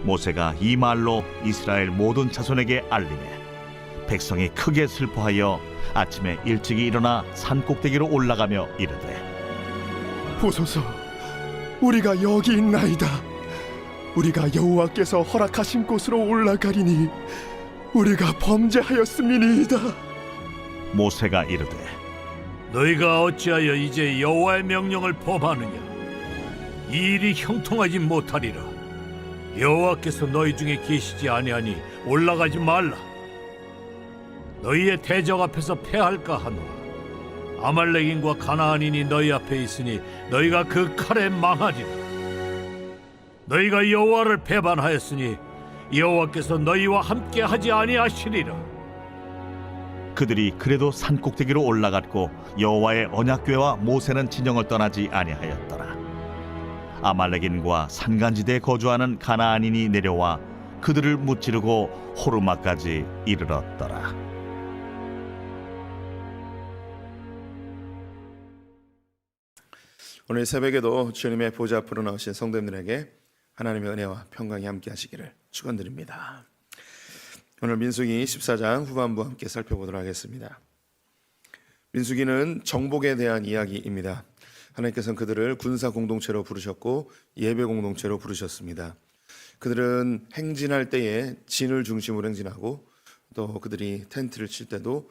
모세가 이 말로 이스라엘 모든 자손에게 알리매 백성이 크게 슬퍼하여 아침에 일찍이 일어나 산 꼭대기로 올라가며 이르되 보소서, 우리가 여기 있나이다. 우리가 여호와께서 허락하신 곳으로 올라가리니 우리가 범죄하였음이니이다. 모세가 이르되 너희가 어찌하여 이제 여호와의 명령을 범하느냐? 이 일이 형통하지 못하리라. 여호와께서 너희 중에 계시지 아니하니 올라가지 말라. 너희의 대적 앞에서 패할까 하노라. 아말렉인과 가나안인이 너희 앞에 있으니 너희가 그 칼에 망하리라. 너희가 여호와를 배반하였으니 여호와께서 너희와 함께 하지 아니하시리라. 그들이 그래도 산 꼭대기로 올라갔고 여호와의 언약궤와 모세는 진영을 떠나지 아니하였더라. 아말렉인과 산간지대에 거주하는 가나안인이 내려와 그들을 무찌르고 호르마까지 이르렀더라. 오늘 새벽에도 주님의 보좌 앞으로 나오신 성도님들에게 하나님의 은혜와 평강이 함께 하시기를 축원드립니다. 오늘 민수기 14장 후반부 함께 살펴보도록 하겠습니다. 민수기는 정복에 대한 이야기입니다. 하나님께서는 그들을 군사 공동체로 부르셨고 예배 공동체로 부르셨습니다. 그들은 행진할 때에 진을 중심으로 행진하고 또 그들이 텐트를 칠 때도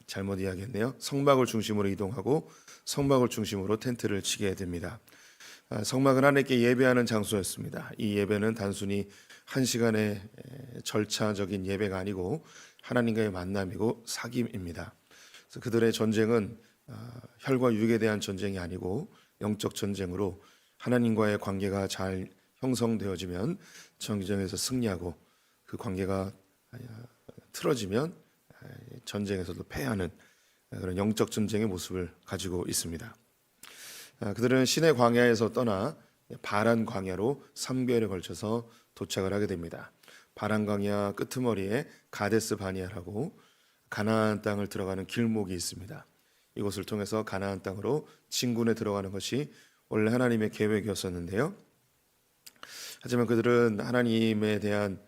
잘못 이야기했네요. 성막을 중심으로 이동하고 성막을 중심으로 텐트를 치게 됩니다. 성막은 하나님께 예배하는 장소였습니다. 이 예배는 단순히 한 시간의 절차적인 예배가 아니고 하나님과의 만남이고 사귐입니다. 그래서 그들의 전쟁은 혈과 육에 대한 전쟁이 아니고 영적 전쟁으로 하나님과의 관계가 잘 형성되어지면 전쟁에서 승리하고 그 관계가 틀어지면 전쟁에서도 패하는 그런 영적 전쟁의 모습을 가지고 있습니다. 그들은 시내 광야에서 떠나 바란 광야로 3개월에 걸쳐서 도착을 하게 됩니다. 바란 광야 끄트머리에 가데스 바니아라고 가나안 땅을 들어가는 길목이 있습니다. 이곳을 통해서 가나안 땅으로 진군에 들어가는 것이 원래 하나님의 계획이었었는데요. 하지만 그들은 하나님에 대한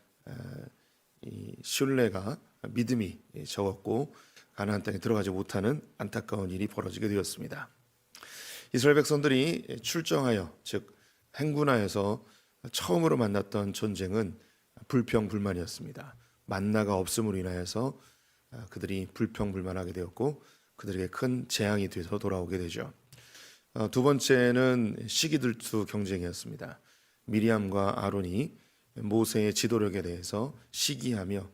이 신뢰가 믿음이 적었고 가나안 땅에 들어가지 못하는 안타까운 일이 벌어지게 되었습니다. 이스라엘 백성들이 출정하여 즉 행군하여서 처음으로 만났던 전쟁은 불평불만이었습니다. 만나가 없음으로 인하여서 그들이 불평불만하게 되었고 그들에게 큰 재앙이 돼서 돌아오게 되죠. 두 번째는 시기들투 경쟁이었습니다. 미리암과 아론이 모세의 지도력에 대해서 시기하며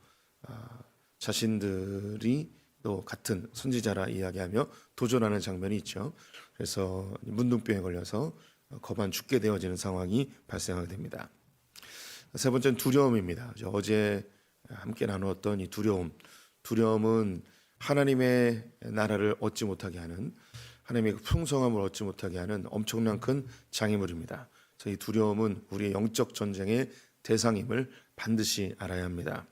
자신들이 또 같은 선지자라 이야기하며 도전하는 장면이 있죠. 그래서 문둥병에 걸려서 거반 죽게 되어지는 상황이 발생하게 됩니다. 세 번째는 두려움입니다. 어제 함께 나누었던 이 두려움은 하나님의 나라를 얻지 못하게 하는, 하나님의 풍성함을 얻지 못하게 하는 엄청난 큰 장애물입니다. 그래서 이 두려움은 우리의 영적 전쟁의 대상임을 반드시 알아야 합니다.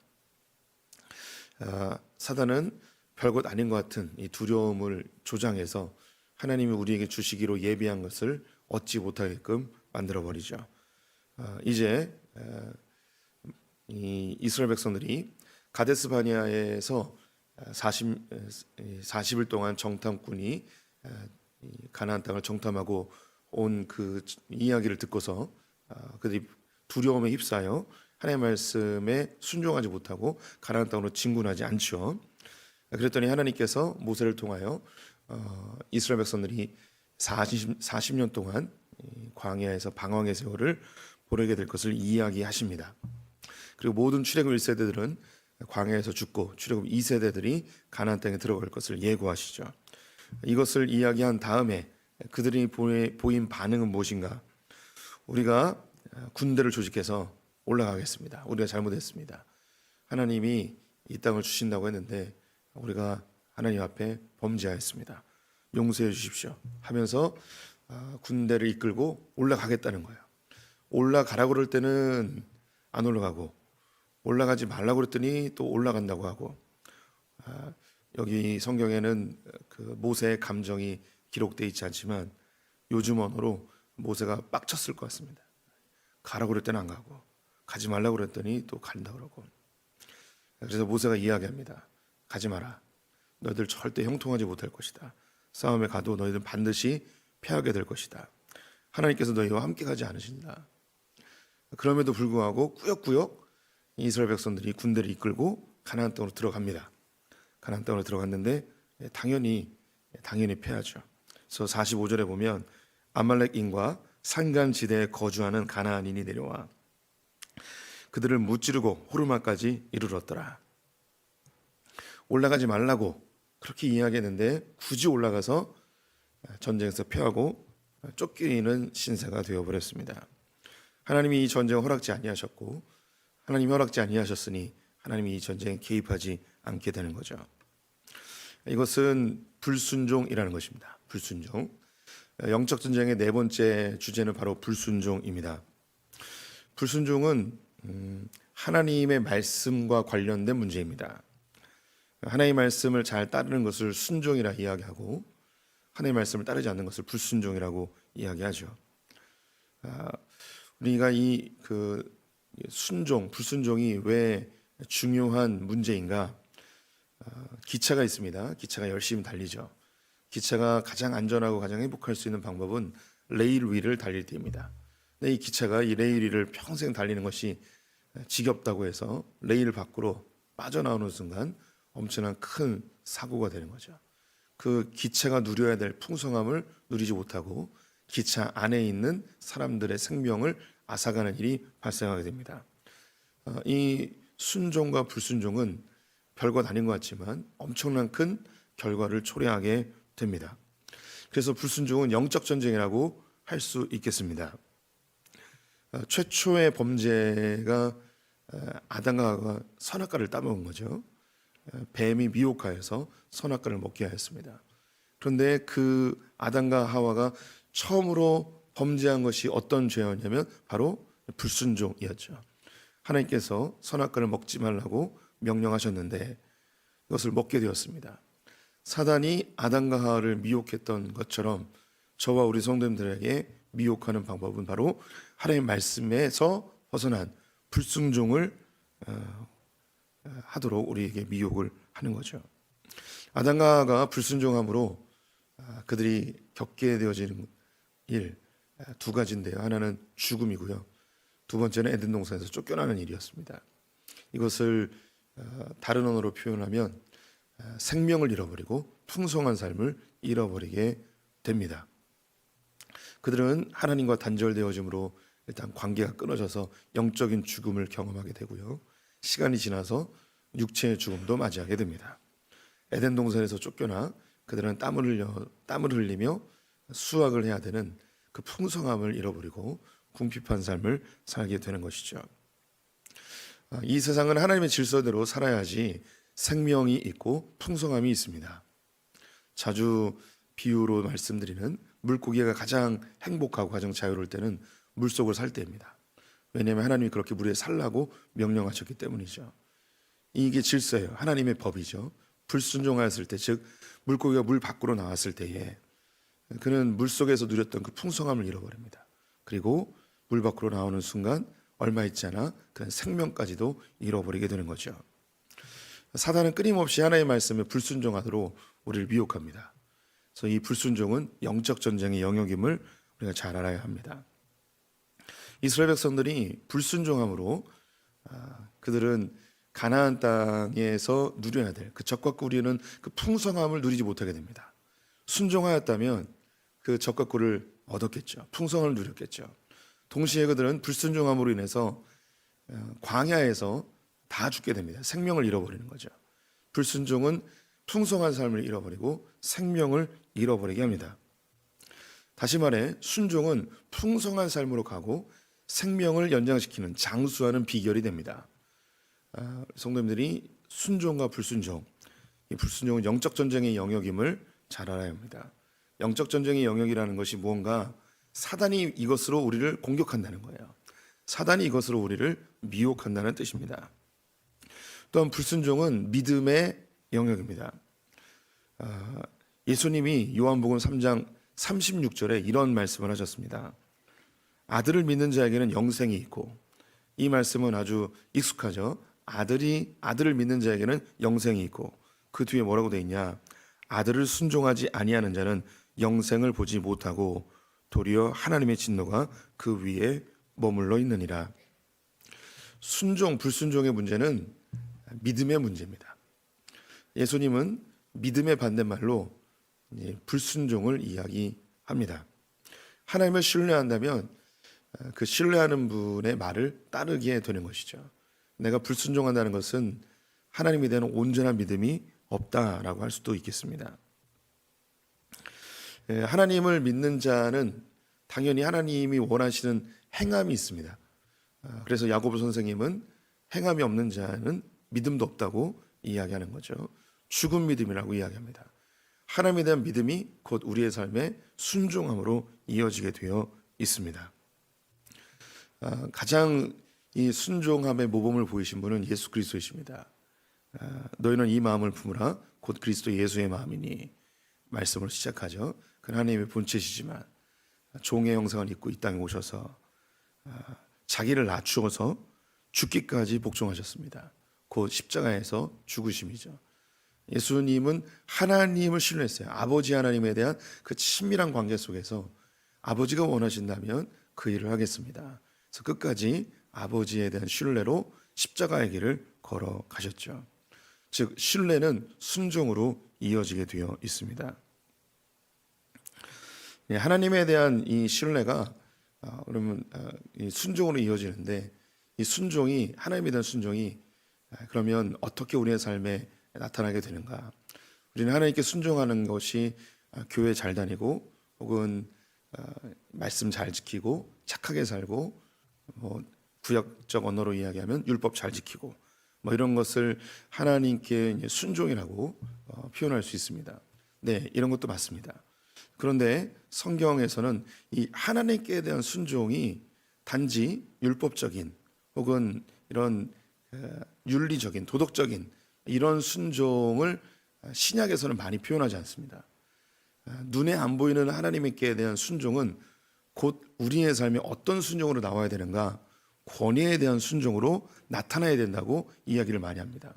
사단은 별것 아닌 것 같은 이 두려움을 조장해서 하나님이 우리에게 주시기로 예비한 것을 얻지 못하게끔 만들어버리죠. 이제 이 이스라엘 백성들이 가데스 바니아에서 40일 동안 정탐꾼이 가나안 땅을 정탐하고 온 그 이야기를 듣고서 그들이 두려움에 휩싸여 하나님의 말씀에 순종하지 못하고 가나안 땅으로 진군하지 않죠. 그랬더니 하나님께서 모세를 통하여 이스라엘 백성들이 40년 동안 광야에서 방황의 세월을 보내게 될 것을 이야기하십니다. 그리고 모든 출애굽 1세대들은 광야에서 죽고 출애굽 2세대들이 가나안 땅에 들어갈 것을 예고하시죠. 이것을 이야기한 다음에 그들이 보인 반응은 무엇인가? 우리가 군대를 조직해서 올라가겠습니다. 우리가 잘못했습니다. 하나님이 이 땅을 주신다고 했는데 우리가 하나님 앞에 범죄하였습니다. 용서해 주십시오 하면서 군대를 이끌고 올라가겠다는 거예요. 올라가라고 그럴 때는 안 올라가고 올라가지 말라고 그랬더니 또 올라간다고 하고 여기 성경에는 그 모세의 감정이 기록되어 있지 않지만 요즘 언어로 모세가 빡쳤을 것 같습니다. 가라고 그럴 때는 안 가고 가지 말라고 그랬더니 또 간다 그러고. 그래서 모세가 이야기합니다. 가지 마라. 너희들 절대 형통하지 못할 것이다. 싸움에 가도 너희들 반드시 패하게 될 것이다. 하나님께서 너희와 함께 가지 않으신다. 그럼에도 불구하고 꾸역꾸역 이스라엘 백성들이 군대를 이끌고 가나안 땅으로 들어갑니다. 가나안 땅으로 들어갔는데 당연히 패하죠. 그래서 45절에 보면 아말렉인과 산간지대에 거주하는 가나안인이 내려와 그들을 무찌르고 호르마까지 이르렀더라. 올라가지 말라고 그렇게 이야기했는데 굳이 올라가서 전쟁에서 패하고 쫓기는 신세가 되어버렸습니다. 하나님이 이 전쟁을 허락지 아니하셨고 하나님이 허락지 아니하셨으니 하나님이 이 전쟁에 개입하지 않게 되는 거죠. 이것은 불순종이라는 것입니다. 불순종. 영적 전쟁의 네 번째 주제는 바로 불순종입니다. 불순종은 하나님의 말씀과 관련된 문제입니다. 하나님의 말씀을 잘 따르는 것을 순종이라 이야기하고 하나님의 말씀을 따르지 않는 것을 불순종이라고 이야기하죠. 우리가 이 순종, 불순종이 왜 중요한 문제인가? 기차가 있습니다. 기차가 열심히 달리죠. 기차가 가장 안전하고 가장 행복할 수 있는 방법은 레일 위를 달릴 때입니다. 근데 이 기차가 이 레일 위를 평생 달리는 것이 지겹다고 해서 레일 밖으로 빠져나오는 순간 엄청난 큰 사고가 되는 거죠. 그 기차가 누려야 될 풍성함을 누리지 못하고 기차 안에 있는 사람들의 생명을 앗아가는 일이 발생하게 됩니다. 이 순종과 불순종은 별것 아닌 것 같지만 엄청난 큰 결과를 초래하게 됩니다. 그래서 불순종은 영적 전쟁이라고 할 수 있겠습니다. 최초의 범죄가 아담과 하와가 선악과를 따먹은 거죠. 뱀이 미혹하여서 선악과를 먹게 하였습니다. 그런데 그 아담과 하와가 처음으로 범죄한 것이 어떤 죄였냐면 바로 불순종이었죠. 하나님께서 선악과를 먹지 말라고 명령하셨는데 이것을 먹게 되었습니다. 사단이 아담과 하와를 미혹했던 것처럼 저와 우리 성도님들에게 미혹하는 방법은 바로 하나님의 말씀에서 벗어난 불순종을 하도록 우리에게 미혹을 하는 거죠. 아담과 하와가 불순종함으로 그들이 겪게 되어지는 일 두 가지인데요. 하나는 죽음이고요. 두 번째는 에덴 동산에서 쫓겨나는 일이었습니다. 이것을 다른 언어로 표현하면 생명을 잃어버리고 풍성한 삶을 잃어버리게 됩니다. 그들은 하나님과 단절되어짐으로 일단 관계가 끊어져서 영적인 죽음을 경험하게 되고요. 시간이 지나서 육체의 죽음도 맞이하게 됩니다. 에덴 동산에서 쫓겨나 그들은 땀을 흘리며 수확을 해야 되는 그 풍성함을 잃어버리고 궁핍한 삶을 살게 되는 것이죠. 이 세상은 하나님의 질서대로 살아야지 생명이 있고 풍성함이 있습니다. 자주 비유로 말씀드리는 물고기가 가장 행복하고 가장 자유로울 때는 물속을 살 때입니다. 왜냐하면 하나님이 그렇게 물에 살라고 명령하셨기 때문이죠. 이게 질서예요. 하나님의 법이죠. 불순종하였을 때, 즉 물고기가 물 밖으로 나왔을 때에 그는 물속에서 누렸던 그 풍성함을 잃어버립니다. 그리고 물 밖으로 나오는 순간 얼마 있지 않아 그는 생명까지도 잃어버리게 되는 거죠. 사단은 끊임없이 하나님의 말씀에 불순종하도록 우리를 미혹합니다. 그래서 이 불순종은 영적 전쟁의 영역임을 우리가 잘 알아야 합니다. 이스라엘 백성들이 불순종함으로 그들은 가나안 땅에서 누려야 될 그 젖과 꿀이는 그 풍성함을 누리지 못하게 됩니다. 순종하였다면 그 젖과 꿀을 얻었겠죠. 풍성을 누렸겠죠. 동시에 그들은 불순종함으로 인해서 광야에서 다 죽게 됩니다. 생명을 잃어버리는 거죠. 불순종은 풍성한 삶을 잃어버리고 생명을 잃어버리게 합니다. 다시 말해 순종은 풍성한 삶으로 가고 생명을 연장시키는 장수하는 비결이 됩니다. 성도님들이 순종과 불순종, 이 불순종은 영적 전쟁의 영역임을 잘 알아야 합니다. 영적 전쟁의 영역이라는 것이 무언가 사단이 이것으로 우리를 공격한다는 거예요. 사단이 이것으로 우리를 미혹한다는 뜻입니다. 또한 불순종은 믿음의 영역입니다. 예수님이 요한복음 3장 36절에 이런 말씀을 하셨습니다. 아들을 믿는 자에게는 영생이 있고 이 말씀은 아주 익숙하죠. 아들을 믿는 자에게는 영생이 있고 그 뒤에 뭐라고 돼 있냐? 아들을 순종하지 아니하는 자는 영생을 보지 못하고 도리어 하나님의 진노가 그 위에 머물러 있느니라. 순종, 불순종의 문제는 믿음의 문제입니다. 예수님은 믿음의 반대말로 불순종을 이야기합니다. 하나님을 신뢰한다면 그 신뢰하는 분의 말을 따르게 되는 것이죠. 내가 불순종한다는 것은 하나님에 대한 온전한 믿음이 없다라고 할 수도 있겠습니다. 하나님을 믿는 자는 당연히 하나님이 원하시는 행함이 있습니다. 그래서 야고보 선생님은 행함이 없는 자는 믿음도 없다고 이야기하는 거죠. 죽은 믿음이라고 이야기합니다. 하나님에 대한 믿음이 곧 우리의 삶의 순종함으로 이어지게 되어 있습니다. 가장 이 순종함의 모범을 보이신 분은 예수 그리스도이십니다. 너희는 이 마음을 품으라 곧 그리스도 예수의 마음이니 말씀으로 시작하죠. 그는 하나님의 본체시지만 종의 형상을 입고 이 땅에 오셔서 자기를 낮추어서 죽기까지 복종하셨습니다. 곧 십자가에서 죽으심이죠. 예수님은 하나님을 신뢰했어요. 아버지 하나님에 대한 그 친밀한 관계 속에서 아버지가 원하신다면 그 일을 하겠습니다. 그래서 끝까지 아버지에 대한 신뢰로 십자가의 길을 걸어가셨죠. 즉 신뢰는 순종으로 이어지게 되어 있습니다. 하나님에 대한 이 신뢰가 그러면 이 순종으로 이어지는데 이 순종이 하나님에 대한 순종이 그러면 어떻게 우리의 삶에 나타나게 되는가? 우리는 하나님께 순종하는 것이 교회 잘 다니고 혹은 말씀 잘 지키고 착하게 살고 뭐 구약적 언어로 이야기하면 율법 잘 지키고 뭐 이런 것을 하나님께 순종이라고 표현할 수 있습니다. 네, 이런 것도 맞습니다. 그런데 성경에서는 이 하나님께 대한 순종이 단지 율법적인 혹은 이런 윤리적인 도덕적인 이런 순종을 신약에서는 많이 표현하지 않습니다. 눈에 안 보이는 하나님께 대한 순종은 곧 우리의 삶에 어떤 순종으로 나와야 되는가? 권위에 대한 순종으로 나타나야 된다고 이야기를 많이 합니다.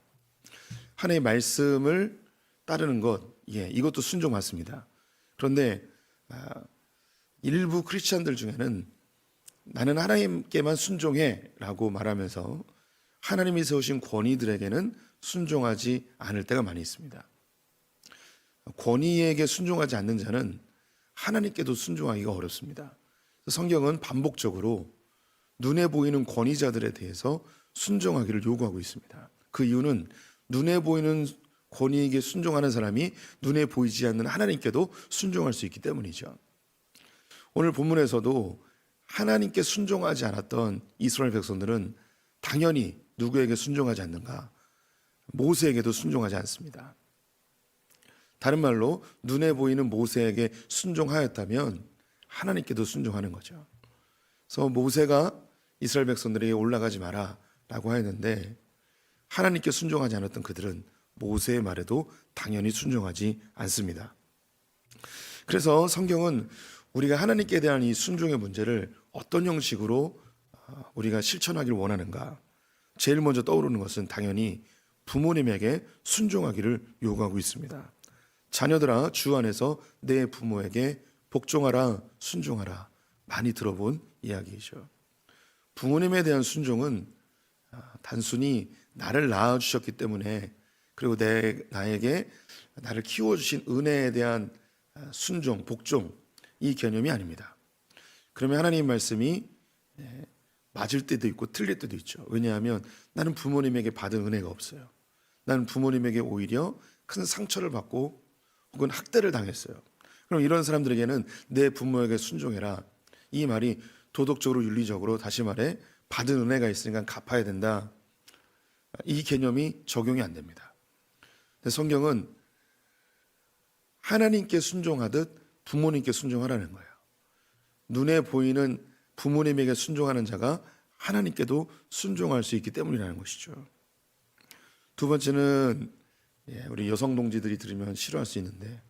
하나님의 말씀을 따르는 것, 이것도 순종 맞습니다. 그런데 일부 크리스찬들 중에는 나는 하나님께만 순종해라고 말하면서 하나님이 세우신 권위들에게는 순종하지 않을 때가 많이 있습니다. 권위에게 순종하지 않는 자는 하나님께도 순종하기가 어렵습니다. 성경은 반복적으로 눈에 보이는 권위자들에 대해서 순종하기를 요구하고 있습니다. 그 이유는 눈에 보이는 권위에게 순종하는 사람이 눈에 보이지 않는 하나님께도 순종할 수 있기 때문이죠. 오늘 본문에서도 하나님께 순종하지 않았던 이스라엘 백성들은 당연히 누구에게 순종하지 않는가? 모세에게도 순종하지 않습니다. 다른 말로 눈에 보이는 모세에게 순종하였다면 하나님께도 순종하는 거죠. 그래서 모세가 이스라엘 백성들에게 올라가지 마라 라고 하였는데 하나님께 순종하지 않았던 그들은 모세의 말에도 당연히 순종하지 않습니다. 그래서 성경은 우리가 하나님께 대한 이 순종의 문제를 어떤 형식으로 우리가 실천하기를 원하는가? 제일 먼저 떠오르는 것은 당연히 부모님에게 순종하기를 요구하고 있습니다. 자녀들아 주 안에서 내 부모에게 복종하라 순종하라 많이 들어본 이야기이죠. 부모님에 대한 순종은 단순히 나를 낳아주셨기 때문에 그리고 나에게 나를 키워주신 은혜에 대한 순종, 복종 이 개념이 아닙니다. 그러면 하나님 말씀이 맞을 때도 있고 틀릴 때도 있죠. 왜냐하면 나는 부모님에게 받은 은혜가 없어요. 나는 부모님에게 오히려 큰 상처를 받고 혹은 학대를 당했어요. 그럼 이런 사람들에게는 내 부모에게 순종해라. 이 말이 도덕적으로 윤리적으로 다시 말해 받은 은혜가 있으니까 갚아야 된다. 이 개념이 적용이 안 됩니다. 성경은 하나님께 순종하듯 부모님께 순종하라는 거예요. 눈에 보이는 부모님에게 순종하는 자가 하나님께도 순종할 수 있기 때문이라는 것이죠. 두 번째는 우리 여성 동지들이 들으면 싫어할 수 있는데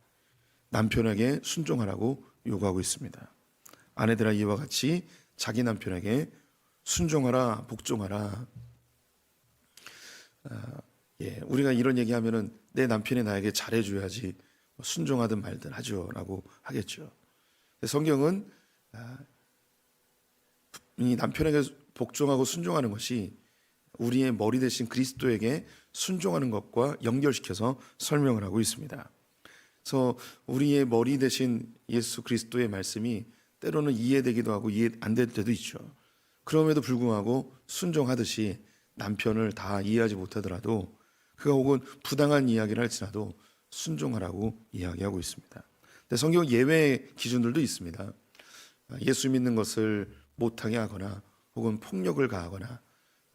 남편에게 순종하라고 요구하고 있습니다. 아내들아 이와 같이 자기 남편에게 순종하라, 복종하라. 우리가 이런 얘기하면은 내 남편이 나에게 잘해줘야지 순종하든 말든 하죠라고 하겠죠. 성경은 이 남편에게 복종하고 순종하는 것이 우리의 머리 대신 그리스도에게 순종하는 것과 연결시켜서 설명을 하고 있습니다. 그래서 우리의 머리 대신 예수 그리스도의 말씀이 때로는 이해되기도 하고 이해 안 될 때도 있죠. 그럼에도 불구하고 순종하듯이 남편을 다 이해하지 못하더라도 그가 혹은 부당한 이야기를 할지라도 순종하라고 이야기하고 있습니다. 근데 성경 예외 기준들도 있습니다. 예수 믿는 것을 못하게 하거나 혹은 폭력을 가하거나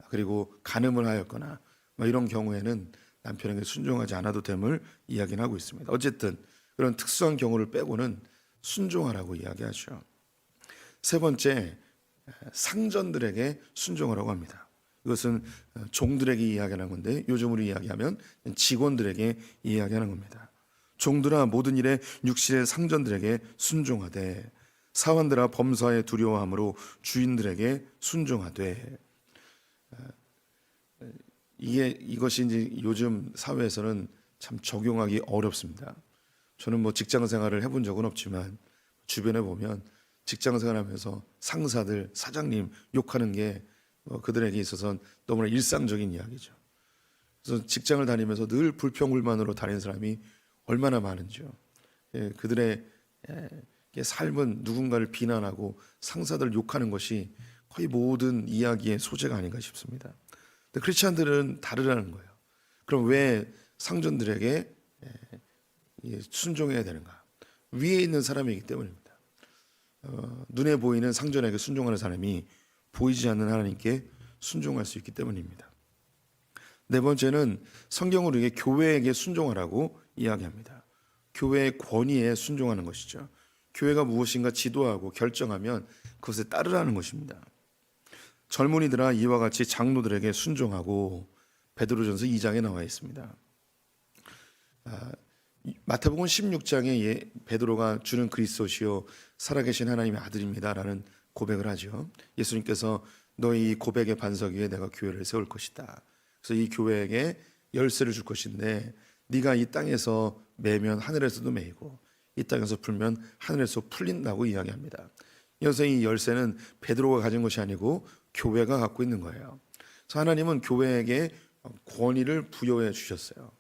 그리고 간음을 하였거나 이런 경우에는 남편에게 순종하지 않아도 됨을 이야기는 하고 있습니다. 어쨌든 그런 특수한 경우를 빼고는 순종하라고 이야기하죠. 세 번째, 상전들에게 순종하라고 합니다. 이것은 종들에게 이야기하는 건데 요즘으로 이야기하면 직원들에게 이야기하는 겁니다. 종들아 모든 일에 육신의 상전들에게 순종하되 사원들아 범사에 두려워함으로 주인들에게 순종하되. 이것이 이제 요즘 사회에서는 참 적용하기 어렵습니다. 저는 뭐 직장 생활을 해본 적은 없지만 주변에 보면 직장 생활하면서 상사들, 사장님 욕하는 게 그들에게 있어서는 너무나 일상적인 이야기죠. 그래서 직장을 다니면서 늘 불평불만으로 다니는 사람이 얼마나 많은지요. 그들의 삶은 누군가를 비난하고 상사들 욕하는 것이 거의 모든 이야기의 소재가 아닌가 싶습니다. 근데 크리스찬들은 다르다는 거예요. 그럼 왜 상전들에게 순종해야 되는가? 위에 있는 사람이기 때문입니다. 눈에 보이는 상전에게 순종하는 사람이 보이지 않는 하나님께 순종할 수 있기 때문입니다. 네 번째는 성경은 우리에게 교회에게 순종하라고 이야기합니다. 교회의 권위에 순종하는 것이죠. 교회가 무엇인가 지도하고 결정하면 그것에 따르라는 것입니다. 젊은이들아 이와 같이 장로들에게 순종하고. 베드로전서 2장에 나와 있습니다. 마태복음 16장에 베드로가 주는 그리스도시요 살아계신 하나님의 아들입니다라는 고백을 하죠. 예수님께서 너희 이 고백의 반석 위에 내가 교회를 세울 것이다. 그래서 이 교회에게 열쇠를 줄 것인데 네가 이 땅에서 매면 하늘에서도 매이고 이 땅에서 풀면 하늘에서 풀린다고 이야기합니다. 여기서 이 열쇠는 베드로가 가진 것이 아니고 교회가 갖고 있는 거예요. 그래서 하나님은 교회에게 권위를 부여해 주셨어요.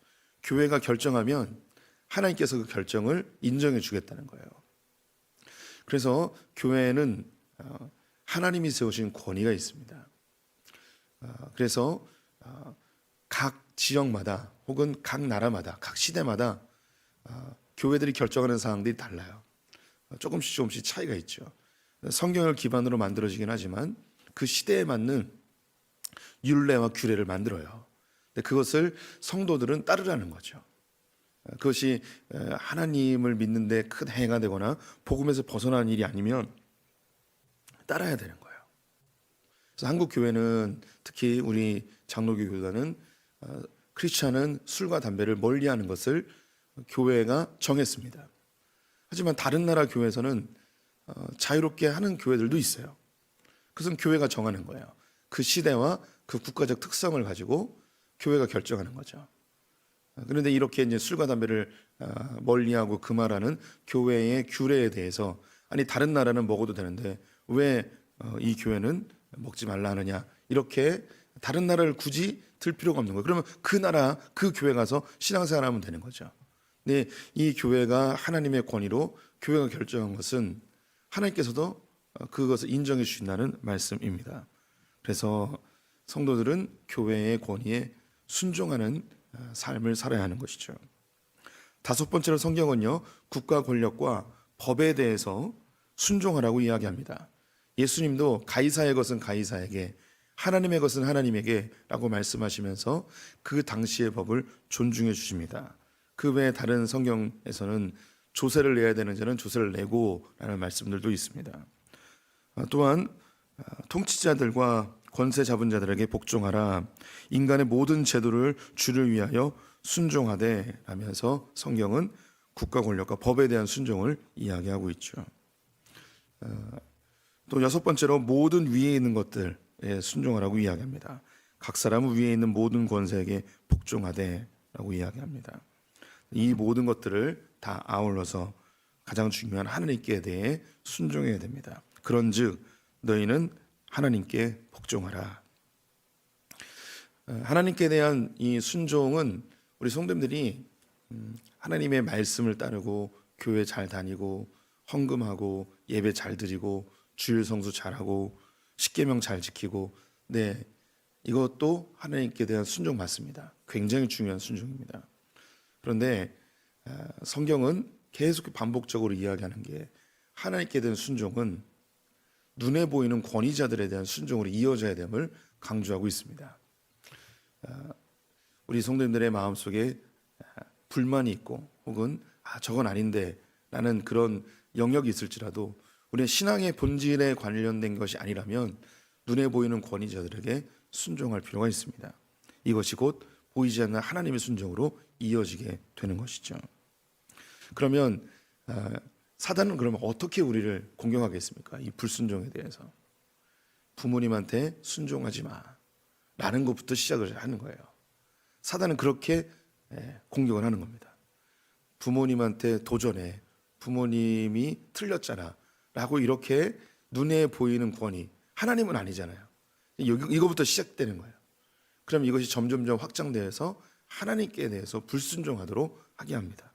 교회가 결정하면 하나님께서 그 결정을 인정해 주겠다는 거예요. 그래서 교회에는 하나님이 세우신 권위가 있습니다. 그래서 각 지역마다 혹은 각 나라마다 각 시대마다 교회들이 결정하는 사항들이 달라요. 조금씩 차이가 있죠. 성경을 기반으로 만들어지긴 하지만 그 시대에 맞는 율례와 규례를 만들어요. 근데 그것을 성도들은 따르라는 거죠. 그것이 하나님을 믿는데 큰 해가 되거나 복음에서 벗어난 일이 아니면 따라야 되는 거예요. 그래서 한국 교회는 특히 우리 장로교 교단은 크리스찬은 술과 담배를 멀리하는 것을 교회가 정했습니다. 하지만 다른 나라 교회에서는 자유롭게 하는 교회들도 있어요. 그것은 교회가 정하는 거예요. 그 시대와 그 국가적 특성을 가지고 교회가 결정하는 거죠. 그런데 이렇게 이제 술과 담배를 멀리하고 금하라는 교회의 규례에 대해서 아니 다른 나라는 먹어도 되는데 왜 이 교회는 먹지 말라 하느냐 이렇게 다른 나라를 굳이 들 필요가 없는 거예요. 그러면 그 나라 그 교회 가서 신앙생활하면 되는 거죠. 근데 이 교회가 하나님의 권위로 교회가 결정한 것은 하나님께서도 그것을 인정해 주신다는 말씀입니다. 그래서 성도들은 교회의 권위에 순종하는 삶을 살아야 하는 것이죠. 다섯 번째로 성경은요 국가 권력과 법에 대해서 순종하라고 이야기합니다. 예수님도 가이사의 것은 가이사에게 하나님의 것은 하나님에게 라고 말씀하시면서 그 당시의 법을 존중해 주십니다. 그 외에 다른 성경에서는 조세를 내야 되는 자는 조세를 내고 라는 말씀들도 있습니다. 또한 통치자들과 권세 잡은 자들에게 복종하라. 인간의 모든 제도를 주를 위하여 순종하되 라면서 성경은 국가 권력과 법에 대한 순종을 이야기하고 있죠. 또 여섯 번째로 모든 위에 있는 것들, 순종하라고 이야기합니다. 각 사람은 위에 있는 모든 권세에게 복종하되라고 이야기합니다. 이 모든 것들을 다 아울러서 가장 중요한 하나님께 대해 순종해야 됩니다. 그런즉 너희는 하나님께 복종하라. 하나님께 대한 이 순종은 우리 성도님들이 하나님의 말씀을 따르고 교회 잘 다니고 헌금하고 예배 잘 드리고 주일 성수 잘하고 십계명 잘 지키고 이것도 하나님께 대한 순종 맞습니다. 굉장히 중요한 순종입니다. 그런데 성경은 계속 반복적으로 이야기하는 게 하나님께 대한 순종은 눈에 보이는 권위자들에 대한 순종으로 이어져야 됨을 강조하고 있습니다. 우리 성도님들의 마음속에 불만이 있고 혹은 저건 아닌데 라는 그런 영역이 있을지라도 우리의 신앙의 본질에 관련된 것이 아니라면 눈에 보이는 권위자들에게 순종할 필요가 있습니다. 이것이 곧 보이지 않는 하나님의 순종으로 이어지게 되는 것이죠. 그러면 사단은 그러면 어떻게 우리를 공격하겠습니까? 이 불순종에 대해서 부모님한테 순종하지 마 라는 것부터 시작을 하는 거예요. 사단은 그렇게 공격을 하는 겁니다. 부모님한테 도전해. 부모님이 틀렸잖아 라고 이렇게 눈에 보이는 권위, 하나님은 아니잖아요. 이거부터 시작되는 거예요. 그럼 이것이 점점점 확장되어서 하나님께 대해서 불순종하도록 하게 합니다.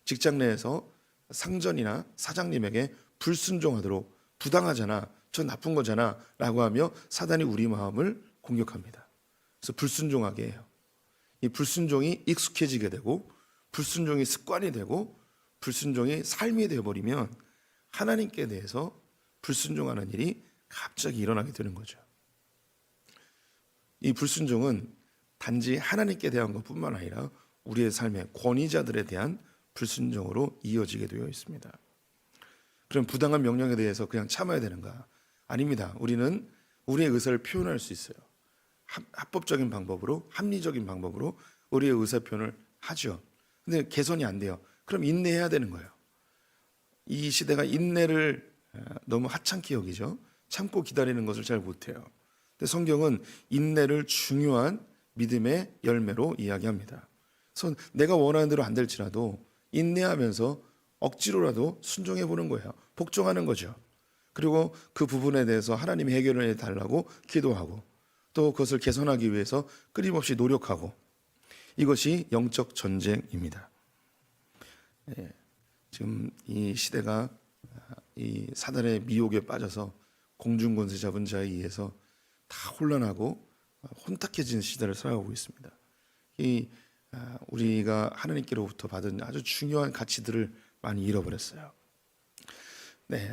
직장 내에서 상전이나 사장님에게 불순종하도록 부당하잖아, 저 나쁜 거잖아 라고 하며 사단이 우리 마음을 공격합니다. 그래서 불순종하게 해요. 이 불순종이 익숙해지게 되고 불순종이 습관이 되고 불순종이 삶이 되어버리면 하나님께 대해서 불순종하는 일이 갑자기 일어나게 되는 거죠. 이 불순종은 단지 하나님께 대한 것뿐만 아니라 우리의 삶의 권위자들에 대한 불순종으로 이어지게 되어 있습니다. 그럼 부당한 명령에 대해서 그냥 참아야 되는가? 아닙니다. 우리는 우리의 의사를 표현할 수 있어요. 합법적인 방법으로, 합리적인 방법으로 우리의 의사 표현을 하죠. 근데 개선이 안 돼요. 그럼 인내해야 되는 거예요. 이 시대가 인내를 너무 하찮게 여기죠. 참고 기다리는 것을 잘 못해요. 근데 성경은 인내를 중요한 믿음의 열매로 이야기합니다. 그래서 내가 원하는 대로 안 될지라도 인내하면서 억지로라도 순종해 보는 거예요. 복종하는 거죠. 그리고 그 부분에 대해서 하나님이 해결해 달라고 기도하고 또 그것을 개선하기 위해서 끊임없이 노력하고, 이것이 영적 전쟁입니다. 지금 이 시대가 이 사단의 미혹에 빠져서 공중권세 잡은 자에 의해서 다 혼란하고 혼탁해진 시대를 살아가고 있습니다. 우리가 하나님께로부터 받은 아주 중요한 가치들을 많이 잃어버렸어요.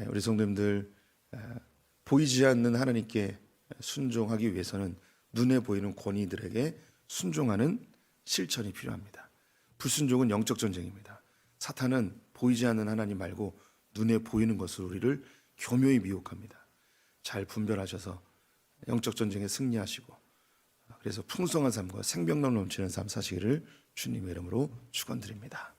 우리 성도님들, 보이지 않는 하나님께 순종하기 위해서는 눈에 보이는 권위들에게 순종하는 실천이 필요합니다. 불순종은 영적 전쟁입니다. 사탄은 보이지 않는 하나님 말고 눈에 보이는 것으로 우리를 교묘히 미혹합니다. 잘 분별하셔서 영적 전쟁에 승리하시고, 그래서 풍성한 삶과 생명력 넘치는 삶 사시기를 주님의 이름으로 축원드립니다.